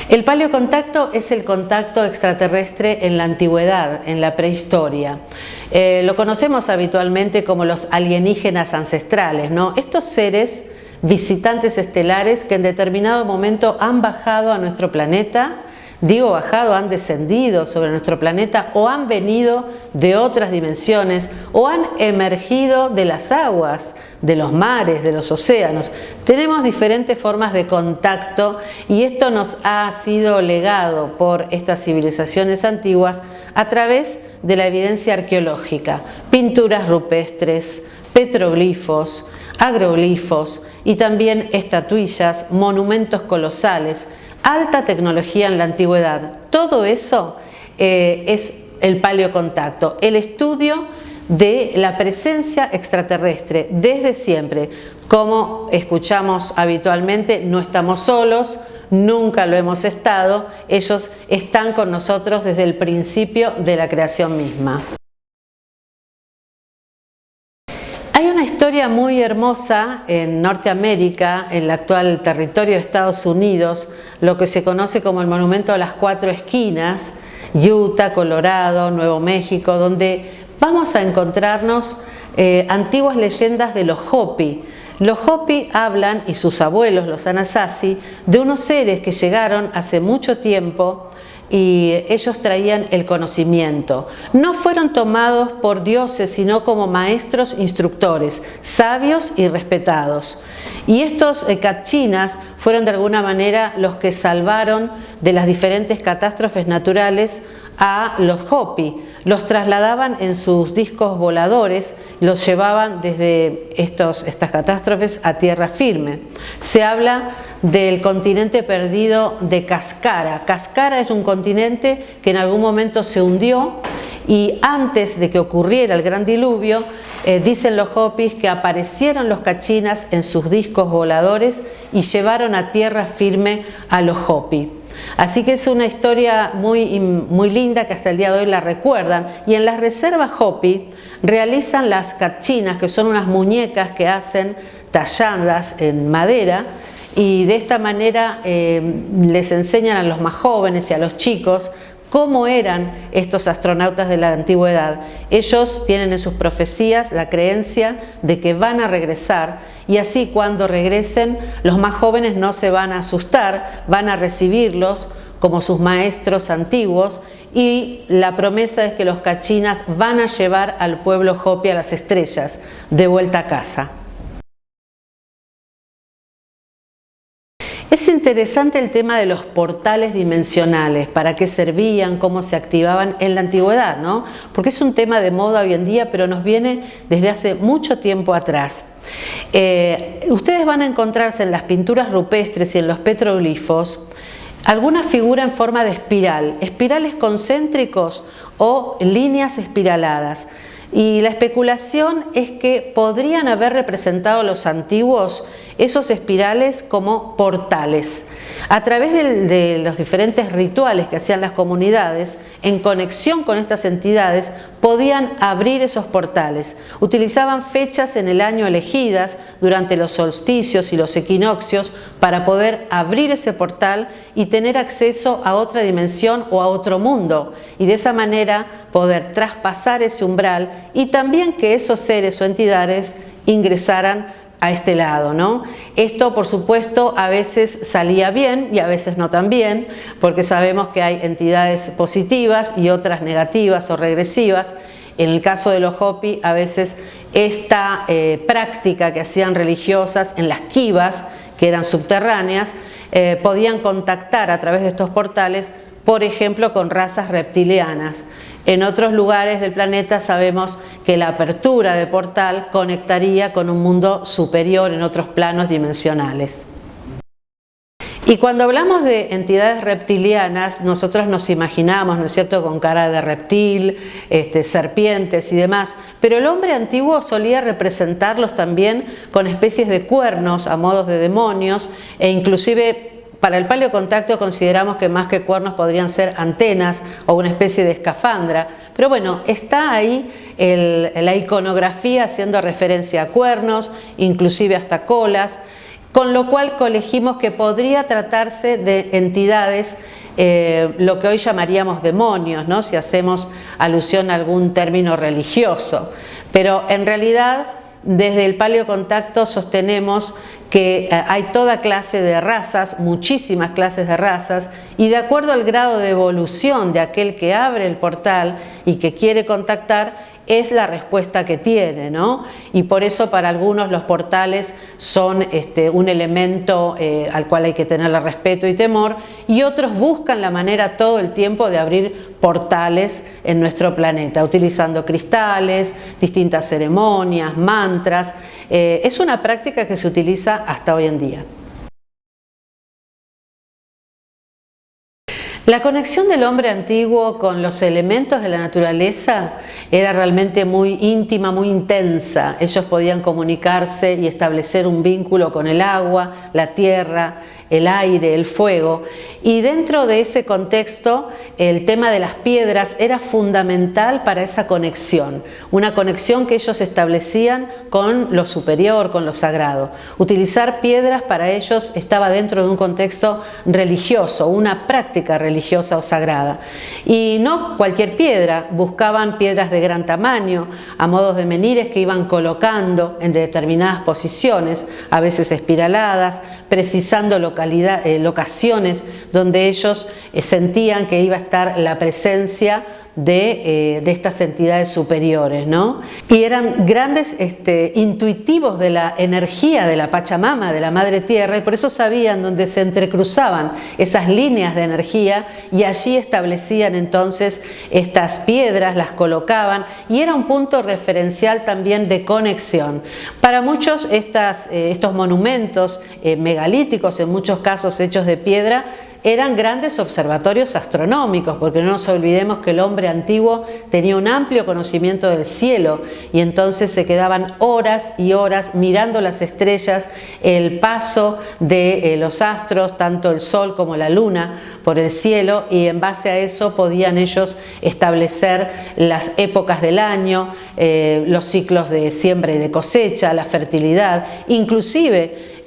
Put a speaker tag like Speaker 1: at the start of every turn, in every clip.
Speaker 1: El paleocontacto es el contacto extraterrestre en la antigüedad, en la prehistoria. Lo conocemos habitualmente como los alienígenas ancestrales, ¿no? Estos seres visitantes estelares que en determinado momento han bajado a nuestro planeta, digo bajado, han descendido sobre nuestro planeta o han venido de otras dimensiones o han emergido de las aguas, de los mares, de los océanos. Tenemos diferentes formas de contacto y esto nos ha sido legado por estas civilizaciones antiguas a través de la evidencia arqueológica, pinturas rupestres, petroglifos, agroglifos y también estatuillas, monumentos colosales, alta tecnología en la antigüedad. Todo eso es el paleocontacto, el estudio de la presencia extraterrestre desde siempre. Como escuchamos habitualmente, no estamos solos, nunca lo hemos estado, ellos están con nosotros desde el principio de la creación misma. Hay una historia muy hermosa en Norteamérica, en el actual territorio de Estados Unidos, lo que se conoce como el Monumento a las Cuatro Esquinas, Utah, Colorado, Nuevo México, donde vamos a encontrarnos antiguas leyendas de los Hopi. Los Hopi hablan, y sus abuelos, los Anasazi, de unos seres que llegaron hace mucho tiempo y ellos traían el conocimiento. No fueron tomados por dioses, sino como maestros instructores, sabios y respetados. Y estos Cachinas fueron de alguna manera los que salvaron de las diferentes catástrofes naturales a los Hopi. Los trasladaban en sus discos voladores, los llevaban desde estas catástrofes a tierra firme. Se habla del continente perdido de Cascara. Cascara es un continente que en algún momento se hundió y antes de que ocurriera el gran diluvio, dicen los Hopis que aparecieron los Cachinas en sus discos voladores y llevaron a tierra firme a los Hopi. Así que es una historia muy linda que hasta el día de hoy la recuerdan. Y en las reservas Hopi realizan las cachinas, que son unas muñecas que hacen talladas en madera, y de esta manera les enseñan a los más jóvenes y a los chicos cómo eran estos astronautas de la antigüedad. Ellos tienen en sus profecías la creencia de que van a regresar y así cuando regresen los más jóvenes no se van a asustar, van a recibirlos como sus maestros antiguos y la promesa es que los Cachinas van a llevar al pueblo Hopi a las estrellas, de vuelta a casa. Es interesante el tema de los portales dimensionales, para qué servían, cómo se activaban en la antigüedad, ¿no? Porque es un tema de moda hoy en día, pero nos viene desde hace mucho tiempo atrás. Ustedes van a encontrarse en las pinturas rupestres y en los petroglifos alguna figura en forma de espiral, espirales concéntricos o líneas espiraladas. Y la especulación es que podrían haber representado los antiguos esos espirales como portales. A través de los diferentes rituales que hacían las comunidades, en conexión con estas entidades, podían abrir esos portales. Utilizaban fechas en el año elegidas durante los solsticios y los equinoccios para poder abrir ese portal y tener acceso a otra dimensión o a otro mundo. Y de esa manera poder traspasar ese umbral y también que esos seres o entidades ingresaran a este lado, ¿no? Esto, por supuesto, a veces salía bien y a veces no tan bien, porque sabemos que hay entidades positivas y otras negativas o regresivas. En el caso de los Hopi, a veces esta práctica que hacían religiosas en las kivas, que eran subterráneas, podían contactar a través de estos portales, por ejemplo, con razas reptilianas. En otros lugares del planeta sabemos que la apertura de portal conectaría con un mundo superior en otros planos dimensionales. Y cuando hablamos de entidades reptilianas, nosotros nos imaginamos, ¿no es cierto?, con cara de reptil, serpientes y demás, pero el hombre antiguo solía representarlos también con especies de cuernos a modo de demonios e inclusive para el paleocontacto consideramos que más que cuernos podrían ser antenas o una especie de escafandra, pero bueno, está ahí la iconografía haciendo referencia a cuernos, inclusive hasta colas, con lo cual colegimos que podría tratarse de entidades, lo que hoy llamaríamos demonios, ¿no? Si hacemos alusión a algún término religioso. Pero en realidad, desde el paleocontacto sostenemos que hay toda clase de razas, muchísimas clases de razas, y de acuerdo al grado de evolución de aquel que abre el portal y que quiere contactar, es la respuesta que tiene, ¿no? Y por eso para algunos los portales son un elemento al cual hay que tenerle respeto y temor, y otros buscan la manera todo el tiempo de abrir portales en nuestro planeta, utilizando cristales, distintas ceremonias, mantras. Es una práctica que se utiliza hasta hoy en día. La conexión del hombre antiguo con los elementos de la naturaleza era realmente muy íntima, muy intensa. Ellos podían comunicarse y establecer un vínculo con el agua, la tierra, el aire, el fuego, y dentro de ese contexto el tema de las piedras era fundamental para esa conexión, una conexión que ellos establecían con lo superior, con lo sagrado. Utilizar piedras para ellos estaba dentro de un contexto religioso, una práctica religiosa o sagrada, y no cualquier piedra, buscaban piedras de gran tamaño, a modos de menires que iban colocando en determinadas posiciones, a veces espiraladas, precisando locaciones donde ellos sentían que iba a estar la presencia de estas entidades superiores, ¿no? Y eran grandes intuitivos de la energía de la Pachamama, de la Madre Tierra, y por eso sabían dónde se entrecruzaban esas líneas de energía, y allí establecían entonces estas piedras, las colocaban, y era un punto referencial también de conexión. Para muchos estos monumentos megalíticos, en muchos casos hechos de piedra, eran grandes observatorios astronómicos, porque no nos olvidemos que el hombre antiguo tenía un amplio conocimiento del cielo, y entonces se quedaban horas y horas mirando las estrellas, el paso de los astros, tanto el sol como la luna, por el cielo, y en base a eso podían ellos establecer las épocas del año, los ciclos de siembra y de cosecha, la fertilidad, inclusive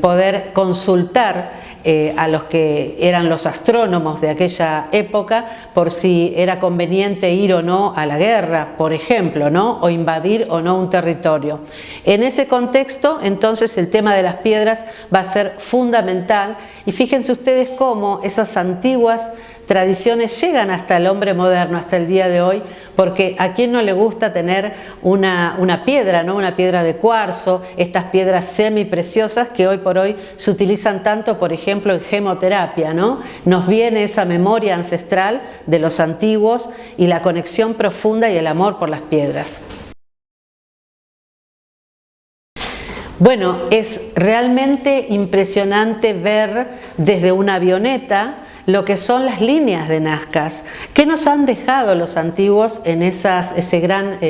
Speaker 1: poder consultar a los que eran los astrónomos de aquella época por si era conveniente ir o no a la guerra, por ejemplo, ¿no? O invadir o no un territorio. En ese contexto, entonces, el tema de las piedras va a ser fundamental, y fíjense ustedes cómo esas antiguas tradiciones llegan hasta el hombre moderno, hasta el día de hoy, porque a quién no le gusta tener una piedra, ¿no? Una piedra de cuarzo, estas piedras semipreciosas que hoy por hoy se utilizan tanto, por ejemplo, en gemoterapia, ¿no? Nos viene esa memoria ancestral de los antiguos y la conexión profunda y el amor por las piedras. Bueno, es realmente impresionante ver desde una avioneta lo que son las líneas de Nazcas. ¿Qué nos han dejado los antiguos en ese gran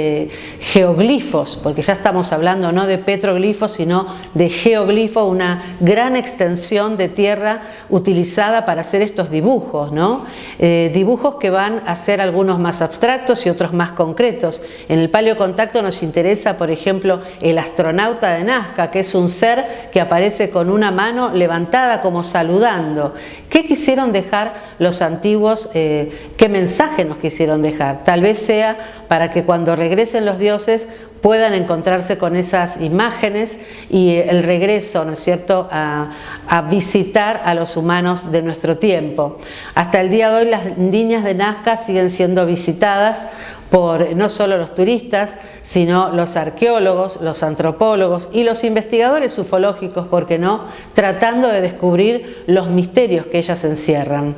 Speaker 1: geoglifos? Porque ya estamos hablando no de petroglifos, sino de geoglifos, una gran extensión de tierra utilizada para hacer estos dibujos, ¿no? Dibujos que van a ser algunos más abstractos y otros más concretos. En el paleocontacto nos interesa, por ejemplo, el astronauta de Nazca, que es un ser que aparece con una mano levantada como saludando. ¿Qué quisieron dejar los antiguos? ¿Qué mensaje nos quisieron dejar? Tal vez sea para que cuando regresen los dioses puedan encontrarse con esas imágenes y el regreso, ¿no es cierto?, a visitar a los humanos de nuestro tiempo. Hasta el día de hoy las líneas de Nazca siguen siendo visitadas por no solo los turistas, sino los arqueólogos, los antropólogos y los investigadores ufológicos, ¿por qué no?, tratando de descubrir los misterios que ellas encierran.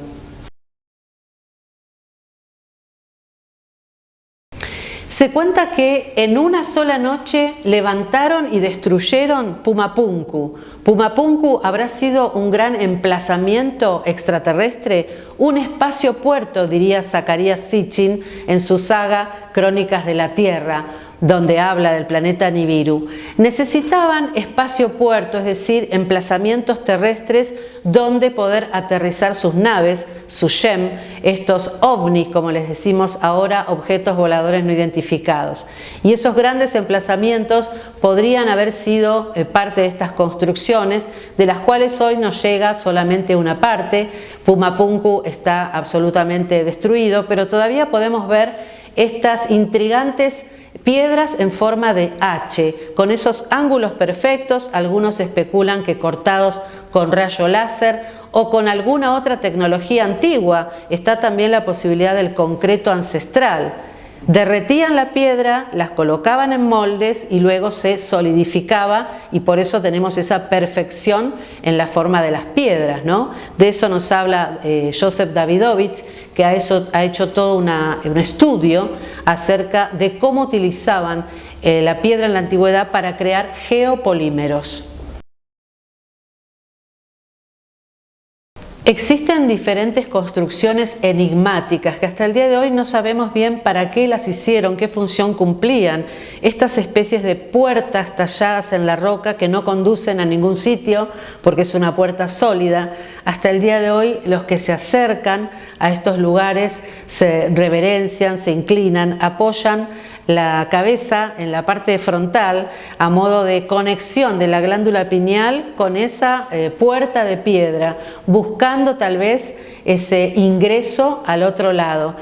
Speaker 1: Se cuenta que en una sola noche levantaron y destruyeron Pumapunku. Pumapunku habrá sido un gran emplazamiento extraterrestre, un espacio-puerto, diría Zacarías Sitchin en su saga Crónicas de la Tierra. donde habla del planeta Nibiru, necesitaban espacio-puerto, es decir, emplazamientos terrestres donde poder aterrizar sus naves, sus SHEM, estos ovnis, como les decimos ahora, objetos voladores no identificados. Y esos grandes emplazamientos podrían haber sido parte de estas construcciones, de las cuales hoy nos llega solamente una parte. Pumapunku está absolutamente destruido, pero todavía podemos ver estas intrigantes piedras en forma de H, con esos ángulos perfectos. Algunos especulan que cortados con rayo láser o con alguna otra tecnología antigua. Está también la posibilidad del concreto ancestral. Derretían la piedra, las colocaban en moldes y luego se solidificaba, y por eso tenemos esa perfección en la forma de las piedras, ¿no? De eso nos habla Joseph Davidovich, que ha hecho todo un estudio acerca de cómo utilizaban la piedra en la antigüedad para crear geopolímeros. Existen diferentes construcciones enigmáticas que hasta el día de hoy no sabemos bien para qué las hicieron, qué función cumplían. Estas especies de puertas talladas en la roca que no conducen a ningún sitio porque es una puerta sólida. Hasta el día de hoy los que se acercan a estos lugares se reverencian, se inclinan, apoyan la cabeza en la parte frontal a modo de conexión de la glándula pineal con esa puerta de piedra, buscando tal vez ese ingreso al otro lado.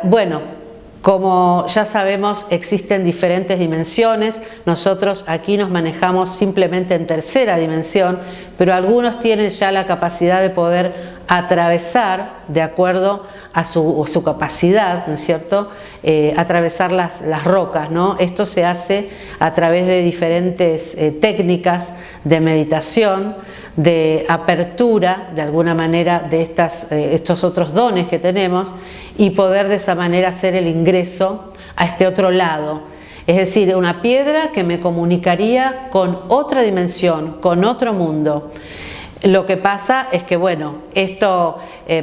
Speaker 1: Bueno, como ya sabemos, existen diferentes dimensiones. Nosotros aquí nos manejamos simplemente en tercera dimensión, pero algunos tienen ya la capacidad de poder atravesar, de acuerdo a su capacidad, ¿no es cierto?, atravesar las rocas, ¿no? Esto se hace a través de diferentes técnicas de meditación, de apertura, de alguna manera, de estos otros dones que tenemos, y poder de esa manera hacer el ingreso a este otro lado. Es decir, una piedra que me comunicaría con otra dimensión, con otro mundo. Lo que pasa es que, bueno, esto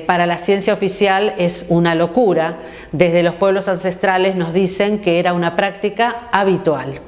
Speaker 1: para la ciencia oficial es una locura. Desde los pueblos ancestrales nos dicen que era una práctica habitual.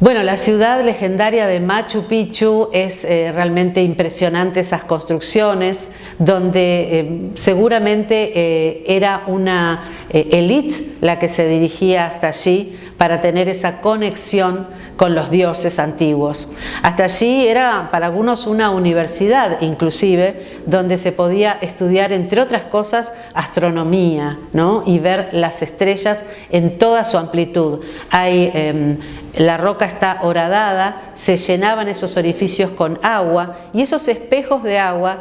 Speaker 1: Bueno, la ciudad legendaria de Machu Picchu es realmente impresionante, esas construcciones donde seguramente era una élite la que se dirigía hasta allí para tener esa conexión con los dioses antiguos. Hasta allí era para algunos una universidad inclusive, donde se podía estudiar, entre otras cosas, astronomía, ¿no? Y ver las estrellas en toda su amplitud. La roca está horadada, se llenaban esos orificios con agua, y esos espejos de agua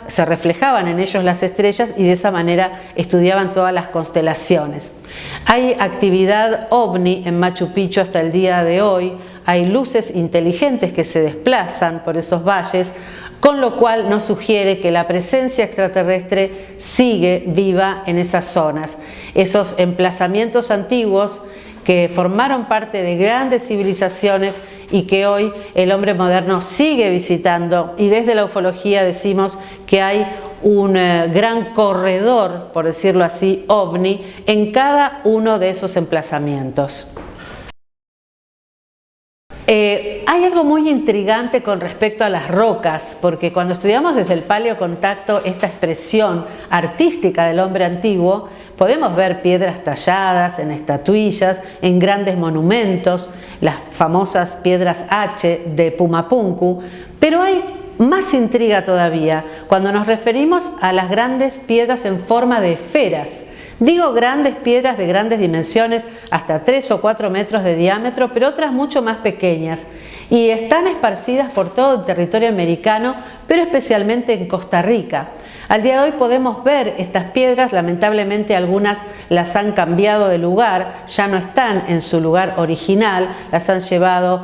Speaker 1: se reflejaban en ellos las estrellas, y de esa manera estudiaban todas las constelaciones. Hay actividad ovni en Machu Picchu hasta el día de hoy. Hay luces inteligentes que se desplazan por esos valles, con lo cual nos sugiere que la presencia extraterrestre sigue viva en esas zonas. Esos emplazamientos antiguos que formaron parte de grandes civilizaciones y que hoy el hombre moderno sigue visitando, y desde la ufología decimos que hay un gran corredor, por decirlo así, ovni, en cada uno de esos emplazamientos. Hay algo muy intrigante con respecto a las rocas, porque cuando estudiamos desde el paleocontacto esta expresión artística del hombre antiguo, podemos ver piedras talladas en estatuillas, en grandes monumentos, las famosas piedras H de Pumapunku, pero hay más intriga todavía cuando nos referimos a las grandes piedras en forma de esferas. Digo grandes piedras de grandes dimensiones, hasta 3 o 4 metros de diámetro, pero otras mucho más pequeñas, y están esparcidas por todo el territorio americano, pero especialmente en Costa Rica. Al día de hoy podemos ver estas piedras. Lamentablemente algunas las han cambiado de lugar, ya no están en su lugar original, las han llevado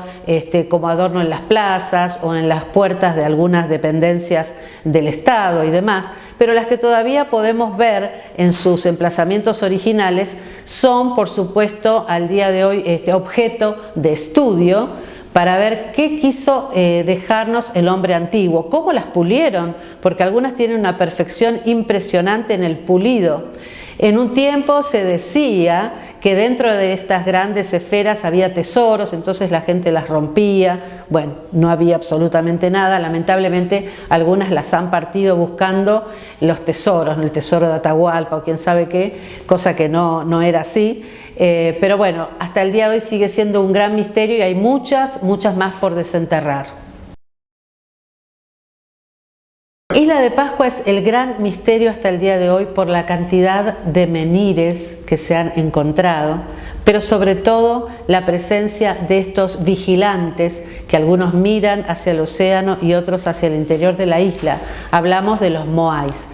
Speaker 1: como adorno en las plazas o en las puertas de algunas dependencias del Estado y demás, pero las que todavía podemos ver en sus emplazamientos originales son, por supuesto, al día de hoy objeto de estudio, para ver qué quiso dejarnos el hombre antiguo, cómo las pulieron, porque algunas tienen una perfección impresionante en el pulido. En un tiempo se decía que dentro de estas grandes esferas había tesoros, entonces la gente las rompía. Bueno, no había absolutamente nada. Lamentablemente algunas las han partido buscando los tesoros, el tesoro de Atahualpa o quién sabe qué, cosa que no era así. Pero bueno, hasta el día de hoy sigue siendo un gran misterio y hay muchas más por desenterrar. Isla de Pascua es el gran misterio hasta el día de hoy por la cantidad de menires que se han encontrado, pero sobre todo la presencia de estos vigilantes que algunos miran hacia el océano y otros hacia el interior de la isla. Hablamos de los moais.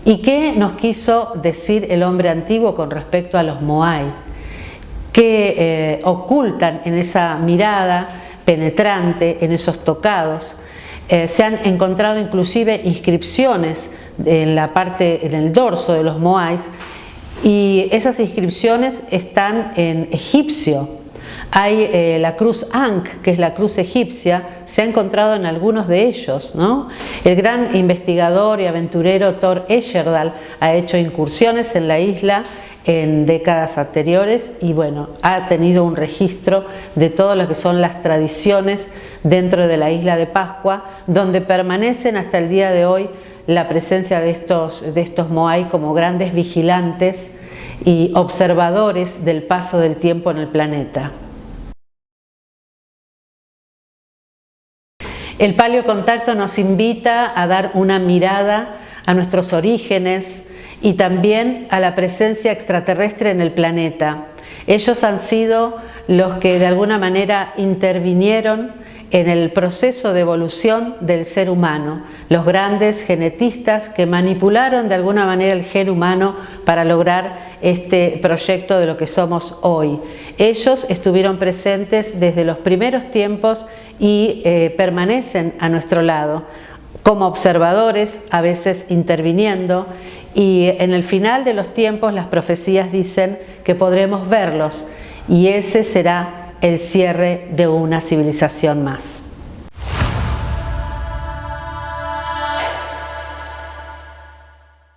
Speaker 1: ¿Y qué nos quiso decir el hombre antiguo con respecto a los moai? Que ocultan en esa mirada penetrante, en esos tocados. Se han encontrado inclusive inscripciones en el dorso de los moais, y esas inscripciones están en egipcio. Hay la cruz Ankh, que es la cruz egipcia, se ha encontrado en algunos de ellos, ¿no? El gran investigador y aventurero Thor Heyerdahl ha hecho incursiones en la isla en décadas anteriores y bueno, ha tenido un registro de todo lo que son las tradiciones dentro de la isla de Pascua, donde permanecen hasta el día de hoy la presencia de estos moai como grandes vigilantes y observadores del paso del tiempo en el planeta. El paleocontacto nos invita a dar una mirada a nuestros orígenes y también a la presencia extraterrestre en el planeta. Ellos han sido los que de alguna manera intervinieron en el proceso de evolución del ser humano, los grandes genetistas que manipularon de alguna manera el gen humano para lograr este proyecto de lo que somos hoy. Ellos estuvieron presentes desde los primeros tiempos y permanecen a nuestro lado, como observadores, a veces interviniendo, y en el final de los tiempos las profecías dicen que podremos verlos y ese será el cierre de una civilización más.